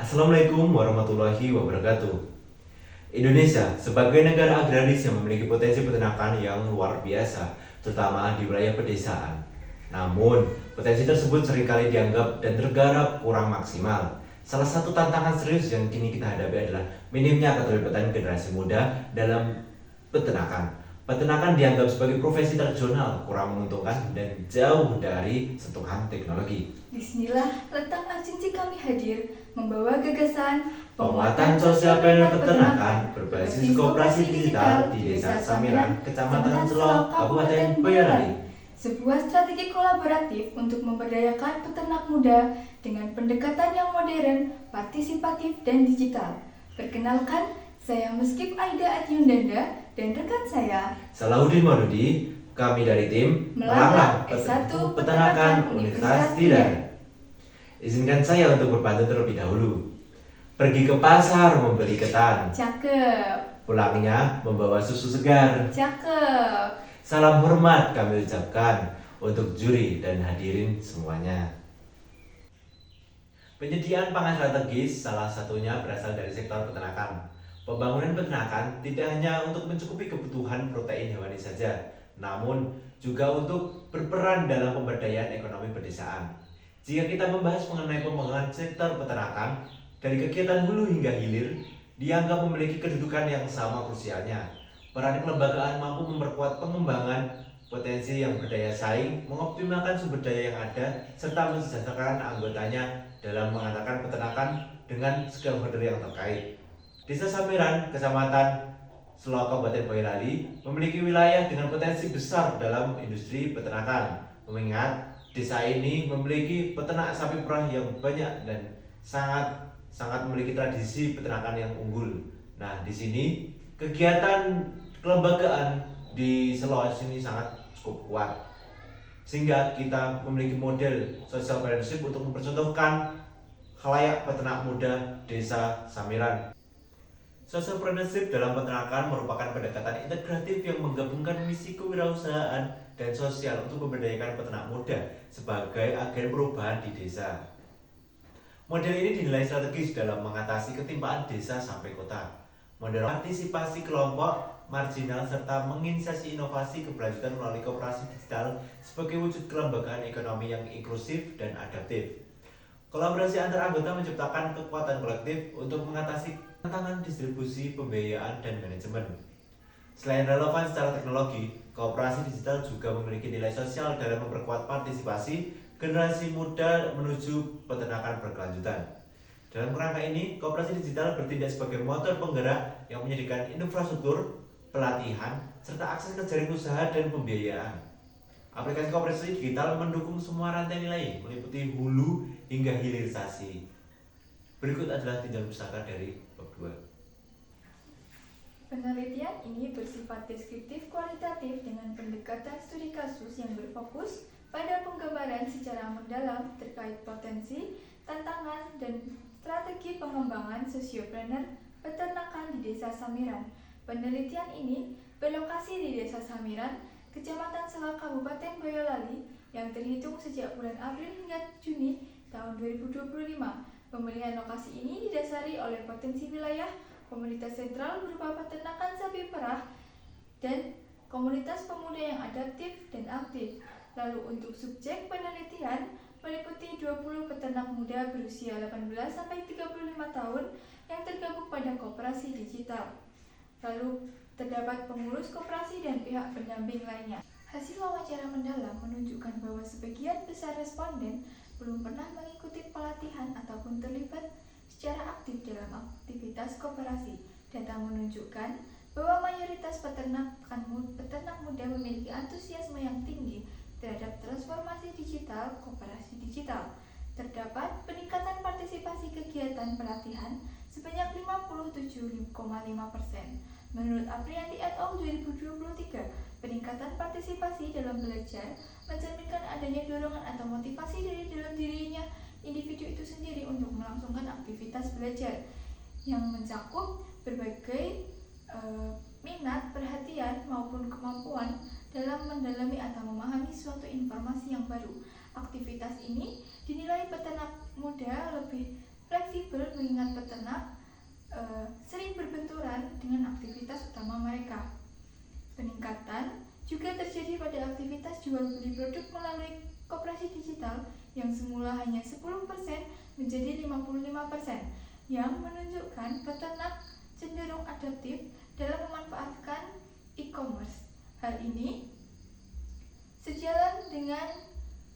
Assalamualaikum warahmatullahi wabarakatuh. Indonesia sebagai negara agraris yang memiliki potensi peternakan yang luar biasa, terutama di wilayah pedesaan. Namun, potensi tersebut seringkali dianggap dan tergarap kurang maksimal. Salah satu tantangan serius yang kini kita hadapi adalah minimnya keterlibatan generasi muda dalam peternakan. Peternakan dianggap sebagai profesi tradisional, kurang menguntungkan dan jauh dari sentuhan teknologi. Disinilah letak agensi kami hadir membawa gagasan Penguatan sosial panel peternakan berbasis koperasi digital di Desa Samiran, Kecamatan Selok, Kabupaten Boyolali. Sebuah strategi kolaboratif untuk memberdayakan peternak muda dengan pendekatan yang modern, partisipatif, dan digital. Perkenalkan, saya Meskip Aida Atyundanda dan rekan saya Salahuddin Maududi, kami dari tim Melanglang S1 Peternakan Universitas Tridharma. Izinkan saya untuk berpantun terlebih dahulu. Pergi ke pasar membeli ketan, Cakep, pulangnya membawa susu segar. cakep. Salam hormat kami ucapkan untuk juri dan hadirin semuanya. Penyediaan pangan strategis salah satunya berasal dari sektor peternakan. Pembangunan peternakan tidak hanya untuk mencukupi kebutuhan protein hewani saja, namun juga untuk berperan dalam pemberdayaan ekonomi pedesaan. Jika kita membahas mengenai pembangunan sektor peternakan, dari kegiatan hulu hingga hilir, dianggap memiliki kedudukan yang sama krusialnya. Peran kelembagaan mampu memperkuat pengembangan potensi yang berdaya saing, mengoptimalkan sumber daya yang ada, serta mensejahterakan anggotanya dalam mengatakan peternakan dengan stakeholder yang terkait. Desa Samiran, Kecamatan Selok, Kabupaten Boyolali, memiliki wilayah dengan potensi besar dalam industri peternakan. Mengingat desa ini memiliki peternak sapi perah yang banyak dan sangat memiliki tradisi peternakan yang unggul. Nah, di sini kegiatan kelembagaan di Selok ini sangat cukup kuat, sehingga kita memiliki model social partnership untuk mempercontohkan khalayak peternak muda Desa Samiran. Social partnership dalam peternakan merupakan pendekatan integratif yang menggabungkan misi kewirausahaan dan sosial untuk memberdayakan peternak muda sebagai agen perubahan di desa. Model ini dinilai strategis dalam mengatasi ketimpaan desa sampai kota, mendorong partisipasi kelompok marginal serta menginisiasi inovasi keberlanjutan melalui koperasi digital sebagai wujud kelembagaan ekonomi yang inklusif dan adaptif. Kolaborasi antar anggota menciptakan kekuatan kolektif untuk mengatasi tantangan distribusi, pembiayaan, dan manajemen. Selain relevan secara teknologi, koperasi digital juga memiliki nilai sosial dalam memperkuat partisipasi generasi muda menuju peternakan berkelanjutan. Dalam kerangka ini, koperasi digital bertindak sebagai motor penggerak yang menyediakan infrastruktur, pelatihan, serta akses ke jaring usaha dan pembiayaan. Aplikasi koperasi digital mendukung semua rantai nilai, meliputi hulu hingga hilirisasi. Berikut adalah tinjauan pusaka dari bab 2. Penelitian ini bersifat deskriptif kualitatif dengan pendekatan studi kasus yang berfokus pada penggambaran secara mendalam terkait potensi, tantangan, dan strategi pengembangan sosiopreneur peternakan di Desa Samiran. Penelitian ini berlokasi di Desa Samiran, Kecamatan Selok, Kabupaten Boyolali, yang terhitung sejak bulan April hingga Juni tahun 2025. Pemilihan lokasi ini didasari oleh potensi wilayah, komunitas sentral berupa peternakan sapi perah, dan komunitas pemuda yang adaptif dan aktif. Lalu untuk subjek penelitian meliputi 20 peternak muda berusia 18-35 tahun yang tergabung pada koperasi digital. Lalu terdapat pengurus koperasi dan pihak pendamping lainnya. Hasil wawancara mendalam menunjukkan bahwa sebagian besar responden belum pernah mengikuti pelatihan ataupun terlibat secara aktif dalam aktivitas koperasi. Data menunjukkan bahwa mayoritas peternak muda memiliki antusiasme yang tinggi terhadap transformasi digital koperasi digital. Terdapat peningkatan partisipasi kegiatan pelatihan sebanyak 57,5%. Menurut Aprianti et al. 2023, peningkatan partisipasi dalam belajar mencerminkan adanya dorongan atau motivasi dari dalam dirinya individu itu sendiri untuk melangsungkan aktivitas belajar yang mencakup berbagai minat, perhatian, maupun kemampuan dalam mendalami atau memahami suatu informasi yang baru. Aktivitas ini dinilai peternak muda lebih fleksibel fleksibel mengingat peternak sering berbenturan dengan aktivitas utama mereka. Peningkatan juga terjadi pada aktivitas jual beli produk melalui koperasi digital yang semula hanya 10% menjadi 55%, yang menunjukkan peternak cenderung adaptif dalam memanfaatkan e-commerce. Hal ini sejalan dengan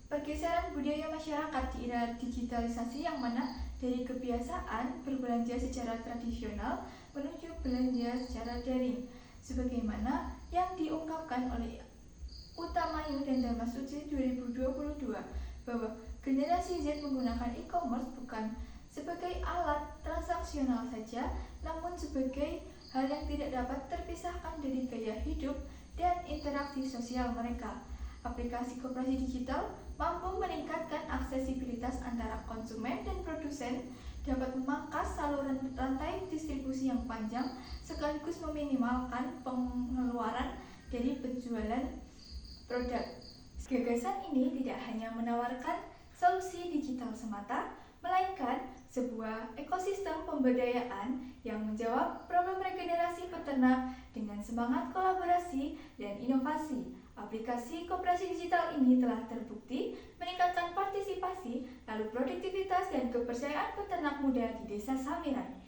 pergeseran budaya masyarakat di era digitalisasi yang mana dari kebiasaan berbelanja secara tradisional menuju belanja secara daring, sebagaimana yang diungkapkan oleh Utamayu dan Damasuci 2022 bahwa generasi Z menggunakan e-commerce bukan sebagai alat transaksional saja, namun sebagai hal yang tidak dapat terpisahkan dari gaya hidup dan interaksi sosial mereka. Aplikasi koperasi digital mampu meningkatkan aksesibilitas antara konsumen dan produsen, dapat memangkas saluran rantai distribusi yang panjang, sekaligus meminimalkan pengeluaran dari penjualan produk. Gagasan ini tidak hanya menawarkan solusi digital semata, melainkan sebuah ekosistem pemberdayaan yang menjawab problem regenerasi peternak dengan semangat kolaborasi dan inovasi. Aplikasi koperasi digital ini telah terbukti meningkatkan partisipasi, lalu produktivitas dan kepercayaan peternak muda di Desa Samiran.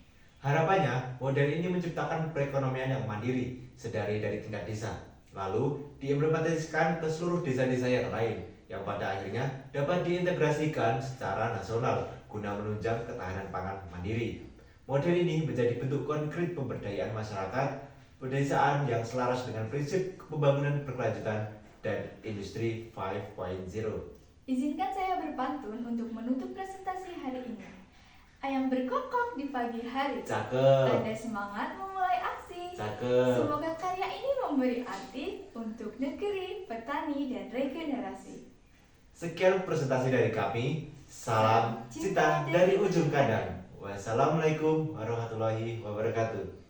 Harapannya, model ini menciptakan perekonomian yang mandiri, sedari dari tingkat desa, lalu diimplementasikan ke seluruh desa-desa yang lain, yang pada akhirnya dapat diintegrasikan secara nasional guna menunjang ketahanan pangan mandiri. Model ini menjadi bentuk konkret pemberdayaan masyarakat pedesaan yang selaras dengan prinsip pembangunan berkelanjutan dan industri 5.0. Izinkan saya berpantun untuk menutup presentasi hari ini. Ayam berkokok di pagi hari. Cakep. Tanda semangat memulai aksi. Cakep. Semoga karya ini memberi arti untuk negeri, petani, dan regenerasi. Sekian presentasi dari kami. Salam cinta dari ujung kandang. Wassalamualaikum warahmatullahi wabarakatuh.